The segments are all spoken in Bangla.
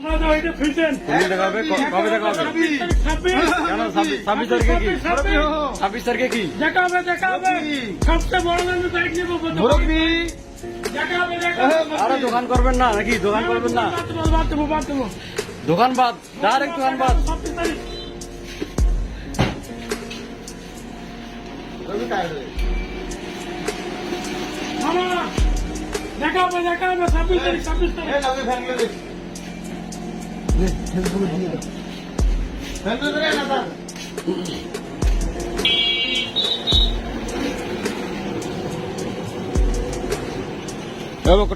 দেখাবে কবে দেখাবে? কেন 26 তারিখে কি? 26 তারিখে কি? আরে দোকান করবেন না নাকি? দোকান করবেন না? দোকান বাদ, ডাইরেক্ট দোকান বাদ। দেখাবে 26 তারিখ 26 তারিখ।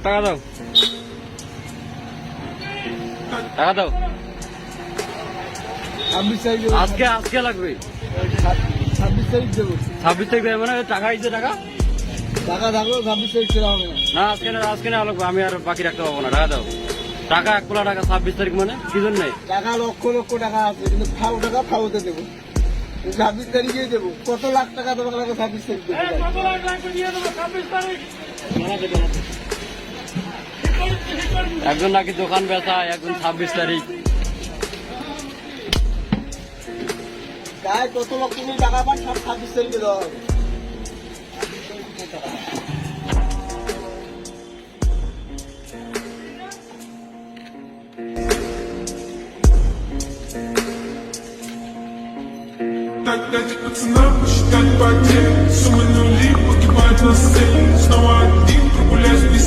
টাকা দাও, টাকা দাও। 26 তারিখ আজকে আজকে লাগবে। 26 তারিখ দেবো। 26 তারিখ দেবে মানে টাকা দিতে টাকা টাকা থাকলেও 26 তারিখ ছেড়া হবে না। না, আজকে না লাগবে। আমি আর বাকি রাখতে পারবো না। টাকা দাও। টাকা 1 কোলা টাকা 26 তারিখ মানে কি জন্য? টাকা লক্ষ লক্ষ টাকা আছে, কিন্তু ফাউ টাকা ফাউতে দেবো। 26 তারিখেই দেবো। কত লাখ টাকা তোমাকে লাগে 26 তারিখ দেবো? কত লাখ লাগবে দিয়ে দেবো 26 তারিখ। একজন নাকি দোকান বেচা, একজন 26 তারিখ। গায়ে কত লক্ষ টাকা পান, সব 26 তারিখে দেওয়া হবে। Так, пацанам посчитать потери. Суммы нули, погибать на сцене. Снова один, прогуляюсь без